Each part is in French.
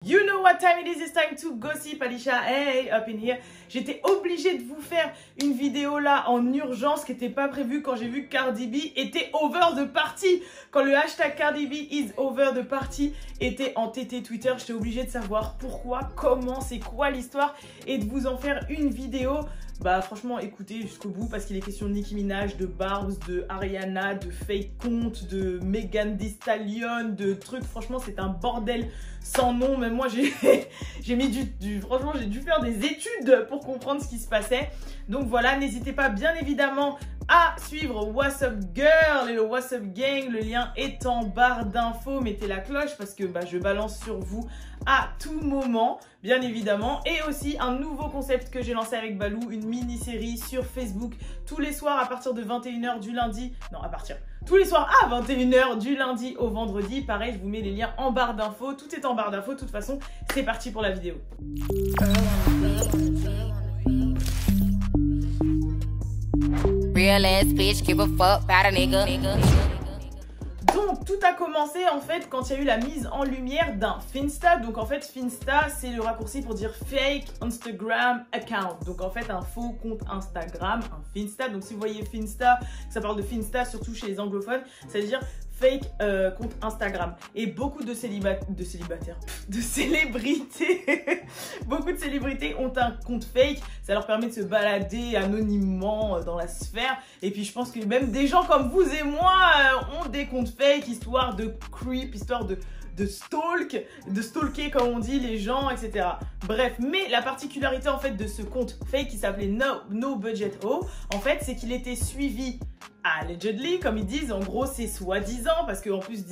You know what time it is, it's time to gossip. Alicia, hey, up in here. J'étais obligée de vous faire une vidéo là en urgence qui n'était pas prévue quand j'ai vu que Cardi B était over the party. Quand le hashtag Cardi B is over the party était en TT Twitter, j'étais obligée de savoir pourquoi, comment, c'est quoi l'histoire et de vous en faire une vidéo. Bah franchement écoutez jusqu'au bout parce qu'il est question de Nicki Minaj, de Barbz, de Ariana, de fake compte, de Megan Thee Stallion, de trucs. Franchement c'est un bordel sans nom. Même moi j'ai mis franchement j'ai dû faire des études pour comprendre ce qui se passait. Donc voilà, n'hésitez pas bien évidemment à suivre What's Up Girl et le What's Up Gang. Le lien est en barre d'infos. Mettez la cloche parce que je balance sur vous à tout moment, bien évidemment. Et aussi un nouveau concept que j'ai lancé avec Balou, une mini-série sur Facebook tous les soirs à partir de 21 h du lundi. Non, tous les soirs à 21 h du lundi au vendredi. Pareil, je vous mets les liens en barre d'infos. Tout est en barre d'infos. De toute façon, c'est parti pour la vidéo. Real ass bitch, give a fuck about a nigga. Donc tout a commencé en fait quand il y a eu la mise en lumière d'un Finsta. Donc en fait Finsta c'est le raccourci pour dire fake Instagram account. Donc en fait un faux compte Instagram, un Finsta. Donc si vous voyez Finsta, ça parle de Finsta surtout chez les anglophones, ça veut dire fake compte Instagram. Et beaucoup de célébrités, beaucoup de célébrités ont un compte fake. Ça leur permet de se balader anonymement dans la sphère. Et puis je pense que même des gens comme vous et moi ont des comptes fake, histoire de creep, histoire de stalker comme on dit les gens, etc. Bref, mais la particularité en fait de ce compte fake qui s'appelait No Budget Ho, en fait c'est qu'il était suivi allegedly, comme ils disent, en gros c'est soi-disant, parce qu'en plus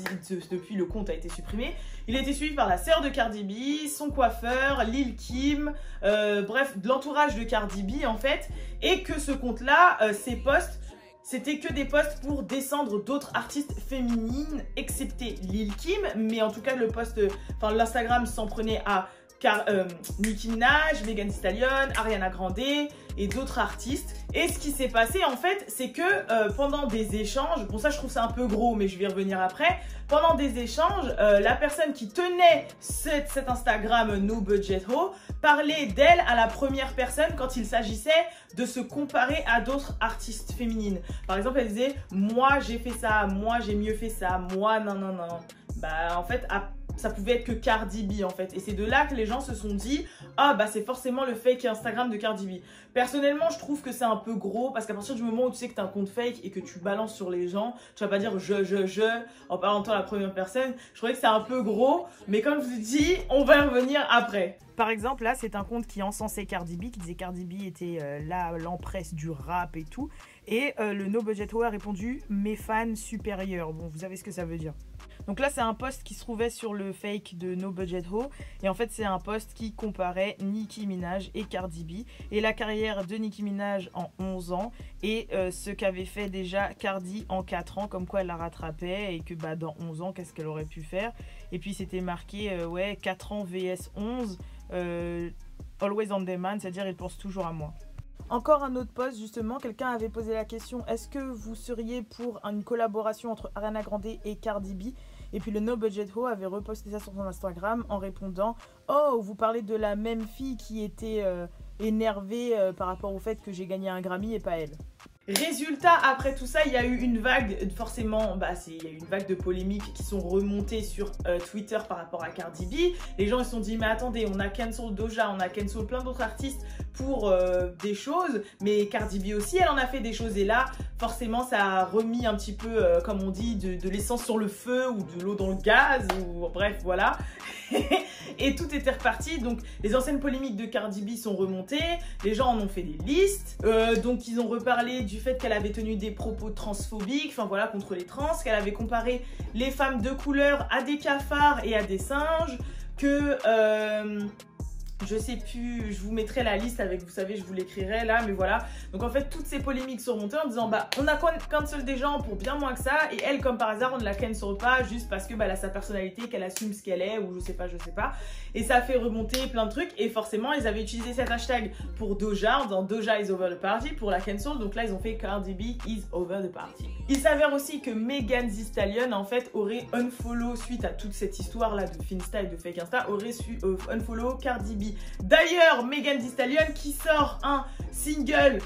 depuis le compte a été supprimé, il a été suivi par la sœur de Cardi B, son coiffeur, Lil Kim, bref, de l'entourage de Cardi B en fait, et que ce compte-là, ses posts, c'était que des posts pour descendre d'autres artistes féminines, excepté Lil Kim, mais en tout cas le post, l'Instagram s'en prenait à Nicki Minaj, Megan Thee Stallion, Ariana Grande et d'autres artistes. Et ce qui s'est passé en fait, c'est que pendant des échanges, bon ça je trouve ça un peu gros mais je vais y revenir après, pendant des échanges, la personne qui tenait cet Instagram No Budget Ho parlait d'elle à la première personne quand il s'agissait de se comparer à d'autres artistes féminines. Par exemple elle disait moi j'ai fait ça, moi j'ai mieux fait ça, moi non. Bah en fait ça pouvait être que Cardi B en fait. Et c'est de là que les gens se sont dit ah bah c'est forcément le fake Instagram de Cardi B. Personnellement je trouve que c'est un peu gros parce qu'à partir du moment où tu sais que tu as un compte fake et que tu balances sur les gens, tu vas pas dire je en parlant à la première personne. Je trouvais que c'est un peu gros, mais comme je vous dis, on va y revenir après. Par exemple, là, c'est un compte qui encensait Cardi B, qui disait Cardi B était l'empresse du rap et tout. Et le No Budget Ho a répondu « Mes fans supérieurs ». Bon, vous savez ce que ça veut dire. Donc là, c'est un post qui se trouvait sur le fake de No Budget Ho. Et en fait, c'est un post qui comparait Nicki Minaj et Cardi B. Et la carrière de Nicki Minaj en 11 ans. Et ce qu'avait fait déjà Cardi en 4 ans. Comme quoi elle la rattrapait. Et que dans 11 ans, qu'est-ce qu'elle aurait pu faire. Et puis, c'était marqué, 4 ans vs 11. Always on demand, c'est-à-dire il pense toujours à moi. Encore un autre post, justement, quelqu'un avait posé la question, est-ce que vous seriez pour une collaboration entre Ariana Grande et Cardi B? Et puis le No Budget Ho avait reposté ça sur son Instagram en répondant « Oh, vous parlez de la même fille qui était énervée par rapport au fait que j'ai gagné un Grammy et pas elle ». Résultat, après tout ça, il y a eu une vague, forcément, il y a eu une vague de polémiques qui sont remontées sur Twitter par rapport à Cardi B. Les gens ils se sont dit, mais attendez, on a cancel Doja, on a cancel plein d'autres artistes pour des choses, mais Cardi B aussi, elle en a fait des choses. Et là, forcément, ça a remis un petit peu, comme on dit, de l'essence sur le feu ou de l'eau dans le gaz, ou bref, voilà. Et tout était reparti, donc les anciennes polémiques de Cardi B sont remontées, les gens en ont fait des listes, donc ils ont reparlé du fait qu'elle avait tenu des propos transphobiques, contre les trans, qu'elle avait comparé les femmes de couleur à des cafards et à des singes, que Je sais plus, je vous mettrai la liste avec, vous savez, je vous l'écrirai là, mais voilà. Donc en fait, toutes ces polémiques sont remontées en disant, bah, on a cancel des gens pour bien moins que ça, et elle, comme par hasard, on ne la cancel pas juste parce que, bah, elle a sa personnalité, qu'elle assume ce qu'elle est, ou je sais pas. Et ça fait remonter plein de trucs, et forcément, ils avaient utilisé cet hashtag pour Doja, en disant Doja is over the party, pour la cancel, donc là, ils ont fait Cardi B is over the party. Il s'avère aussi que Megan Thee Stallion, en fait, aurait unfollow, suite à toute cette histoire-là de Finsta et de Fake Insta, aurait unfollow Cardi B. D'ailleurs, Megan Thee Stallion qui sort un single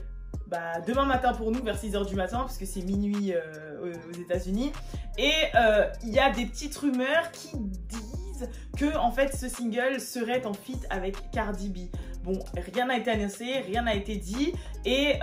demain matin pour nous vers 6 h du matin parce que c'est minuit aux États-Unis, et il y a des petites rumeurs qui disent que en fait ce single serait en feat avec Cardi B. Bon, rien n'a été annoncé, rien n'a été dit, et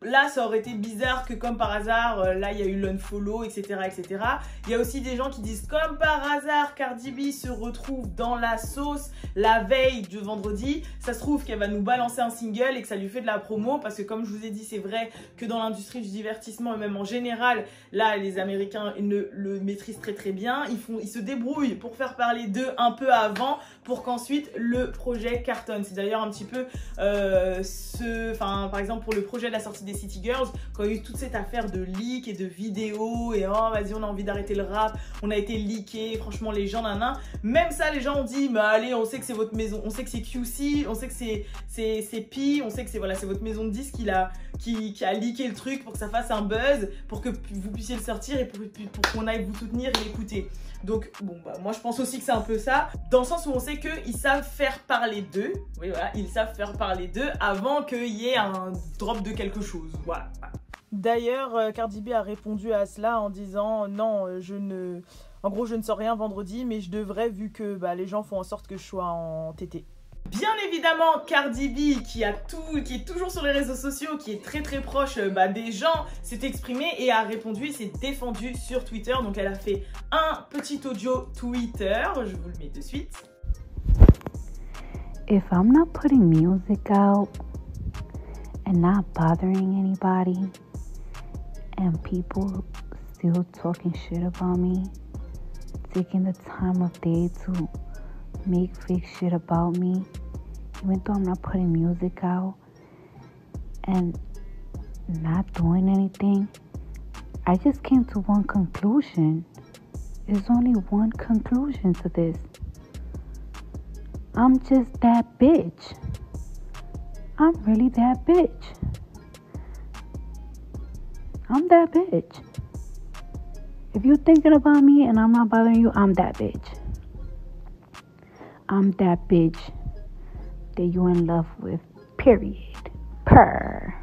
là ça aurait été bizarre que comme par hasard, là il y a eu l'unfollow, etc., etc. Il y a aussi des gens qui disent comme par hasard Cardi B se retrouve dans la sauce la veille de vendredi, ça se trouve qu'elle va nous balancer un single et que ça lui fait de la promo, parce que comme je vous ai dit, c'est vrai que dans l'industrie du divertissement et même en général, là les Américains le maîtrisent très très bien, ils se débrouillent pour faire parler d'eux un peu avant pour qu'ensuite le projet cartonne. C'est d'ailleurs un petit peu par exemple pour le projet de la sortie des City Girls, quand il y a eu toute cette affaire de leak et de vidéos et oh vas-y on a envie d'arrêter le rap, on a été leaké, franchement les gens même ça les gens ont dit bah allez, on sait que c'est votre maison, on sait que c'est QC, on sait que c'est Pi, on sait que c'est votre maison de disque qui a leaké le truc pour que ça fasse un buzz, pour que vous puissiez le sortir et pour qu'on aille vous soutenir et l'écouter. Donc bon moi je pense aussi que c'est un peu ça, dans le sens où on sait qu'ils savent faire parler d'eux, oui voilà, ils savent faire parler d'eux avant qu'il y ait un drop de quelque chose, voilà. D'ailleurs, Cardi B a répondu à cela en disant non, en gros je ne sors rien vendredi, mais je devrais vu que les gens font en sorte que je sois en TT. Bien évidemment, Cardi B qui est toujours sur les réseaux sociaux, qui est très très proche des gens, s'est exprimée et a répondu et s'est défendue sur Twitter. Donc elle a fait un petit audio Twitter, je vous le mets de suite. If I'm not putting music out and not bothering anybody and people still talking shit about me, taking the time of day to make fake shit about me, even though I'm not putting music out and not doing anything, I just came to one conclusion. There's only one conclusion to this. I'm just that bitch. I'm really that bitch. I'm that bitch. If you're thinking about me and I'm not bothering you, I'm that bitch. I'm that bitch that you're in love with, period. Purr.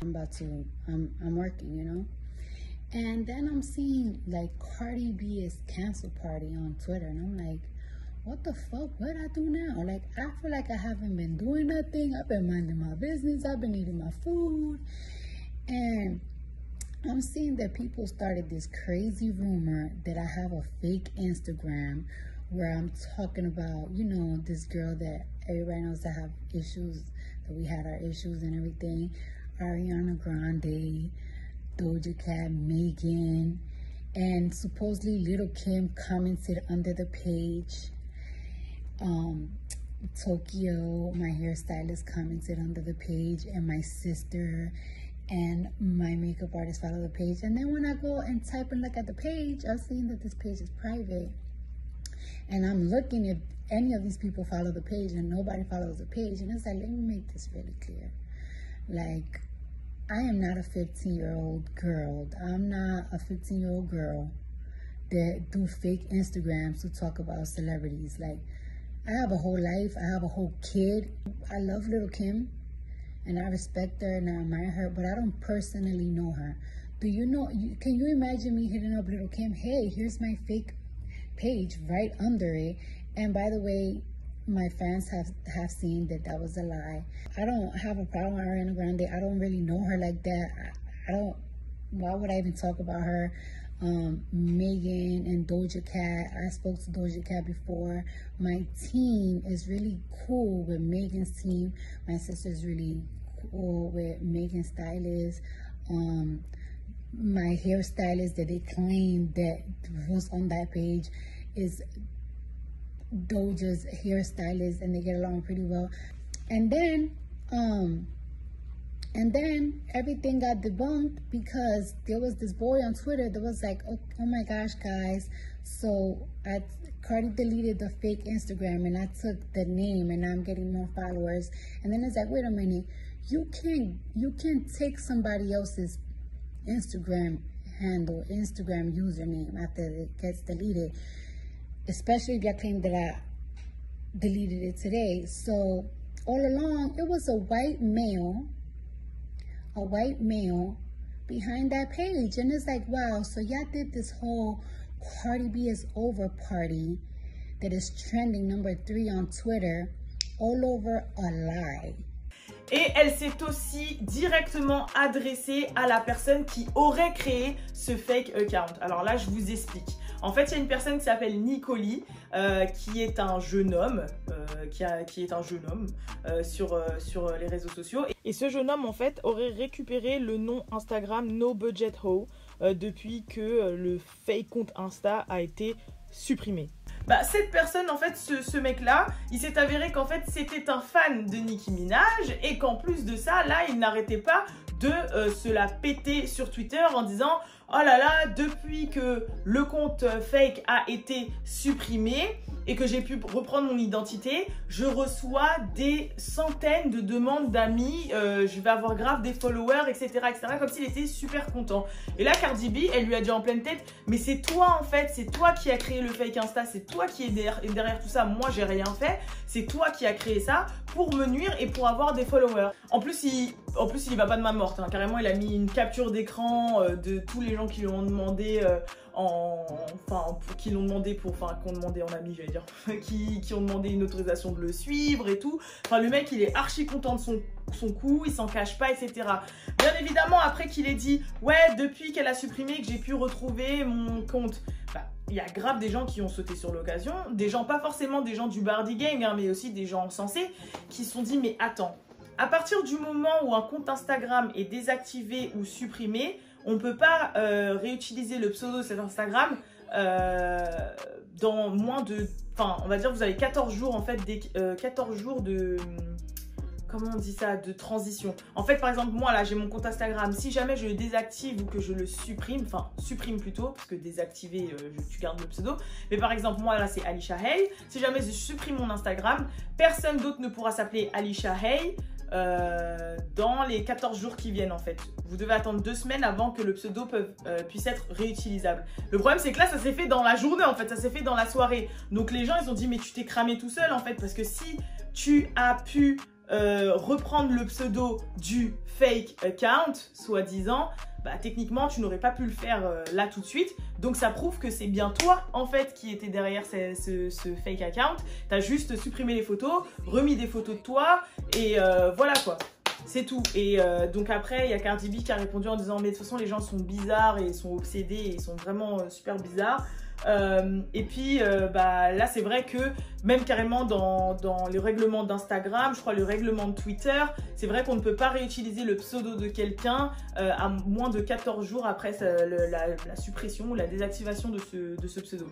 I'm working, you know? And then I'm seeing like Cardi B is cancel party on Twitter, and I'm like, what the fuck? What I do now? Like, I feel like I haven't been doing nothing. I've been minding my business. I've been eating my food. And I'm seeing that people started this crazy rumor that I have a fake Instagram where I'm talking about, you know, this girl that everybody knows that have issues, that we had our issues and everything. Ariana Grande, Doja Cat, Megan, and supposedly Little Kim commented under the page. Tokyo, my hairstylist, commented under the page, and my sister and my makeup artist follow the page. And then when I go and type and look at the page, I'm seeing that this page is private. And I'm looking if any of these people follow the page, and nobody follows the page. And it's like, let me make this really clear. Like, I am not a 15-year-old girl. I'm not a 15-year-old girl that do fake Instagrams to talk about celebrities. Like, I have a whole life. I have a whole kid. I love Little Kim, and I respect her and I admire her, but I don't personally know her. Do you know, can you imagine me hitting up Little Kim? Hey, here's my fake page right under it. And by the way, my fans have seen that was a lie. I don't have a problem with Ariana Grande. I don't really know her like that. Why would I even talk about her? Megan and Doja Cat. I spoke to Doja Cat before. My team is really cool with Megan's team. My sister's really cool with Megan's stylist. My hairstylist that they claim that was on that page is Doja's hairstylist, and they get along pretty well. And then everything got debunked because there was this boy on Twitter that was like, oh my gosh, guys. So Cardi deleted the fake Instagram and I took the name and now I'm getting more followers. And then it's like, wait a minute, you can't take somebody else's Instagram handle, Instagram username after it gets deleted, especially if you claim that I deleted it today. So all along, it was a white male behind that page. And it's like, wow, so y'all did this whole Cardi B is over party that is trending number 3 on Twitter, all over a lie. Et elle s'est aussi directement adressée à la personne qui aurait créé ce fake account. Alors là, je vous explique. En fait, il y a une personne qui s'appelle Nicoli, qui est un jeune homme, sur les réseaux sociaux. Et ce jeune homme, en fait, aurait récupéré le nom Instagram No Budget Ho depuis que le fake compte Insta a été supprimé. Bah, cette personne, en fait, ce mec-là, il s'est avéré qu'en fait, c'était un fan de Nicki Minaj et qu'en plus de ça, là, il n'arrêtait pas de se la péter sur Twitter en disant « Oh là là, depuis que le compte fake a été supprimé et que j'ai pu reprendre mon identité, je reçois des centaines de demandes d'amis, je vais avoir grave des followers, etc. etc. » comme s'il était super content. Et là, Cardi B, elle lui a dit en pleine tête « Mais c'est toi en fait, c'est toi qui as créé le fake Insta, c'est toi qui es derrière tout ça, moi j'ai rien fait, c'est toi qui as créé ça pour me nuire et pour avoir des followers. » En plus, il va pas de ma morte, hein. Carrément, il a mis une capture d'écran de tous les gens qui lui ont demandé qui ont demandé en ami, j'allais dire, qui ont demandé une autorisation de le suivre et tout. Enfin, le mec, il est archi content de son coup, il s'en cache pas, etc. Bien évidemment, après qu'il ait dit, ouais, depuis qu'elle a supprimé, que j'ai pu retrouver mon compte, bah, il y a grave des gens qui ont sauté sur l'occasion, des gens, pas forcément des gens du Bardi Gang, hein, mais aussi des gens sensés, qui se sont dit, mais attends, à partir du moment où un compte Instagram est désactivé ou supprimé, on ne peut pas réutiliser le pseudo de cet Instagram dans moins de... Enfin, on va dire, vous avez 14 jours, en fait, 14 jours de... Comment on dit ça? De transition. En fait, par exemple, moi, là, j'ai mon compte Instagram. Si jamais je le désactive ou que je le supprime, enfin, supprime plutôt, parce que désactiver, tu gardes le pseudo. Mais par exemple, moi, là, c'est Alisha Hay. Si jamais je supprime mon Instagram, personne d'autre ne pourra s'appeler Alisha Hay dans les 14 jours qui viennent, en fait. Vous devez attendre 2 semaines avant que le pseudo puisse être réutilisable. Le problème, c'est que là, ça s'est fait dans la journée, en fait. Ça s'est fait dans la soirée. Donc, les gens, ils ont dit, mais tu t'es cramé tout seul, en fait. Parce que si tu as pu reprendre le pseudo du fake account, soi-disant, bah, techniquement, tu n'aurais pas pu le faire là tout de suite. Donc, ça prouve que c'est bien toi, en fait, qui était derrière ce fake account. Tu as juste supprimé les photos, remis des photos de toi, et voilà, quoi. C'est tout. Et donc après, il y a Cardi B qui a répondu en disant « Mais de toute façon, les gens sont bizarres et ils sont obsédés et ils sont vraiment super bizarres. » Et puis bah, là c'est vrai que même carrément dans le règlement d'Instagram, je crois le règlement de Twitter, c'est vrai qu'on ne peut pas réutiliser le pseudo de quelqu'un à moins de 14 jours après la suppression ou la désactivation de ce pseudo.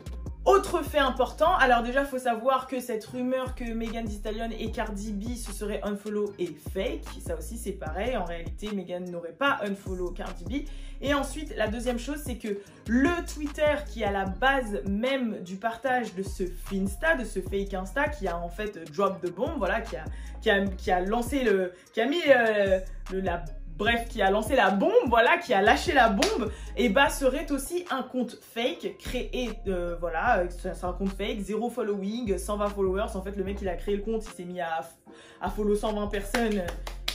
Autre fait important, alors déjà il faut savoir que cette rumeur que Megan Thee Stallion et Cardi B se seraient unfollow est fake, ça aussi c'est pareil, en réalité Megan n'aurait pas unfollow Cardi B. Et ensuite la deuxième chose c'est que le Twitter qui est à la base même du partage de ce Finsta, de ce fake Insta qui a en fait drop the bomb, voilà, qui a lancé qui a lancé la bombe, voilà, qui a lâché la bombe, et bah serait aussi un compte fake créé, voilà, c'est un compte fake, 0 following, 120 followers. En fait, le mec il a créé le compte, il s'est mis à follow 120 personnes.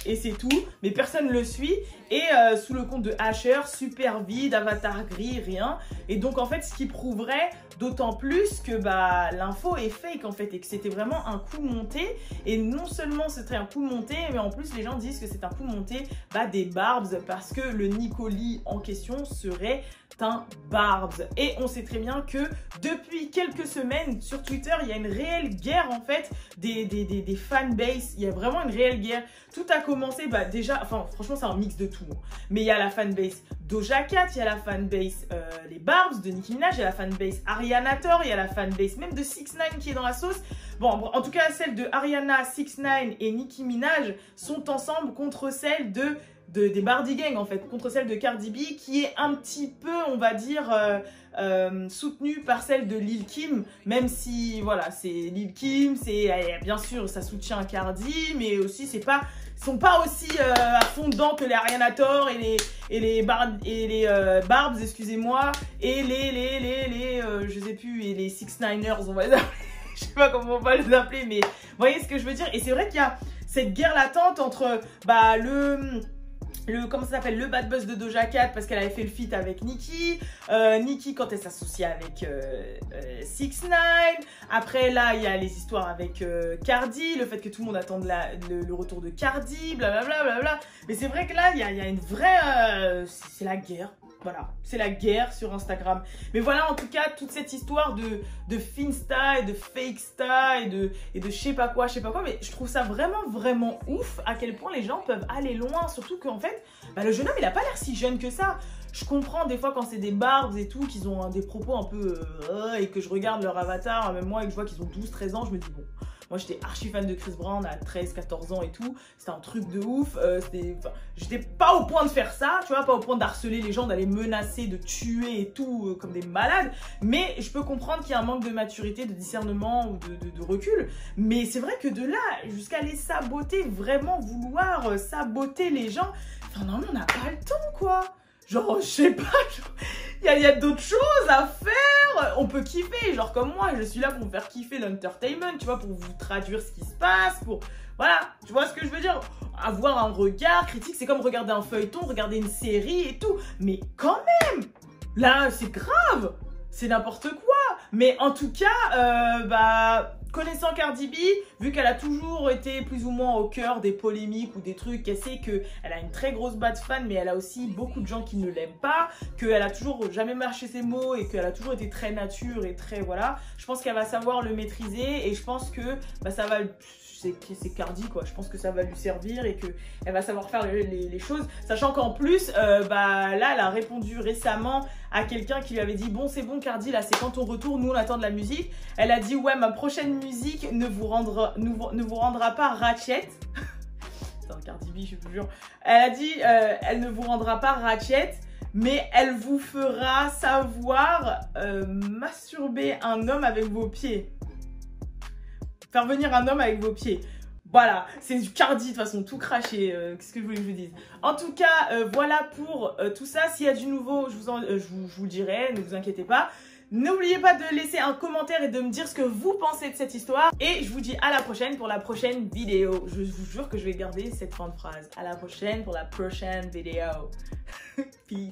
Et c'est tout, mais personne ne le suit. Et sous le compte de Asher, super vide, avatar gris, rien. Et donc en fait, ce qui prouverait d'autant plus que bah, l'info est fake en fait, et que c'était vraiment un coup monté. Et non seulement c'était un coup monté, mais en plus les gens disent que c'est un coup monté des Barbs, parce que le Nicoli en question serait un Barbs. Et on sait très bien que depuis quelques semaines sur Twitter, il y a une réelle guerre en fait des fanbases. Il y a vraiment une réelle guerre. Tout a commencé déjà, enfin franchement c'est un mix de tout, mais il y a la fanbase Doja Cat, il y a la fanbase les Barbs de Nicki Minaj, il y a la fanbase Ariana Tor, il y a la fanbase même de 6ix9ine qui est dans la sauce. Bon, en tout cas, celle de Ariana, 6ix9ine et Nicki Minaj sont ensemble contre celle des Bardi Gang, en fait, contre celle de Cardi B, qui est un petit peu, on va dire, soutenue par celle de Lil Kim, même si, voilà, c'est Lil Kim, c'est, bien sûr, ça soutient Cardi, mais aussi, sont pas aussi à fond dedans que les Ariana Tor et les Barbs, excusez-moi, et je sais plus, et les 6ix9ers, on va dire. Je sais pas comment on va les appeler, mais vous voyez ce que je veux dire. Et c'est vrai qu'il y a cette guerre latente entre comment ça s'appelle, le bad buzz de Doja Cat parce qu'elle avait fait le feat avec Nicki, Nicki quand elle s'associe avec 6ix9ine. Après là il y a les histoires avec Cardi, le fait que tout le monde attende le retour de Cardi, blablabla, blablabla. Mais c'est vrai que là il y a une vraie, c'est la guerre. Voilà, c'est la guerre sur Instagram. Mais voilà, en tout cas, toute cette histoire de Finsta et de Fakesta et de je sais pas quoi. Mais je trouve ça vraiment ouf à quel point les gens peuvent aller loin. Surtout qu'en fait, le jeune homme, il a pas l'air si jeune que ça. Je comprends des fois quand c'est des barbes et tout, qu'ils ont des propos un peu... et que je regarde leur avatar, même moi, et que je vois qu'ils ont 12-13 ans, je me dis bon... Moi, j'étais archi fan de Chris Brown à 13-14 ans et tout. C'était un truc de ouf. J'étais pas au point de faire ça, tu vois, pas au point d'harceler les gens, d'aller menacer, de tuer et tout, comme des malades. Mais je peux comprendre qu'il y a un manque de maturité, de discernement ou de recul. Mais c'est vrai que de là, jusqu'à les saboter, vraiment vouloir saboter les gens, enfin, non, on n'a pas le temps, quoi. Genre, je sais pas, il y a d'autres choses à faire. On peut kiffer, genre comme moi, je suis là pour me faire kiffer l'entertainment, tu vois, pour vous traduire ce qui se passe, pour... Voilà, tu vois ce que je veux dire? Avoir un regard critique, c'est comme regarder un feuilleton, regarder une série et tout. Mais quand même, là, c'est grave, c'est n'importe quoi. Mais en tout cas, connaissant Cardi B, vu qu'elle a toujours été plus ou moins au cœur des polémiques ou des trucs, qu'elle sait qu'elle a une très grosse base fan, mais elle a aussi beaucoup de gens qui ne l'aiment pas, qu'elle a toujours jamais marché ses mots et qu'elle a toujours été très nature et très voilà. Je pense qu'elle va savoir le maîtriser et je pense que ça va... C'est Cardi quoi, je pense que ça va lui servir et qu'elle va savoir faire les choses, sachant qu'en plus là elle a répondu récemment à quelqu'un qui lui avait dit bon c'est bon Cardi là c'est quand ton retour, nous on attend de la musique. Elle a dit ouais ma prochaine musique ne vous rendra pas ratchet. Putain Cardi B je vous jure. Elle a dit elle ne vous rendra pas ratchet, mais elle vous fera savoir masturber un homme avec vos pieds. Faire venir un homme avec vos pieds. Voilà, c'est du Cardi de toute façon, tout craché. Qu'est-ce que je voulais que je vous dise? En tout cas, voilà pour tout ça. S'il y a du nouveau, je vous le dirai, ne vous inquiétez pas. N'oubliez pas de laisser un commentaire et de me dire ce que vous pensez de cette histoire. Et je vous dis à la prochaine pour la prochaine vidéo. Je vous jure que je vais garder cette fin de phrase. À la prochaine pour la prochaine vidéo. Peace.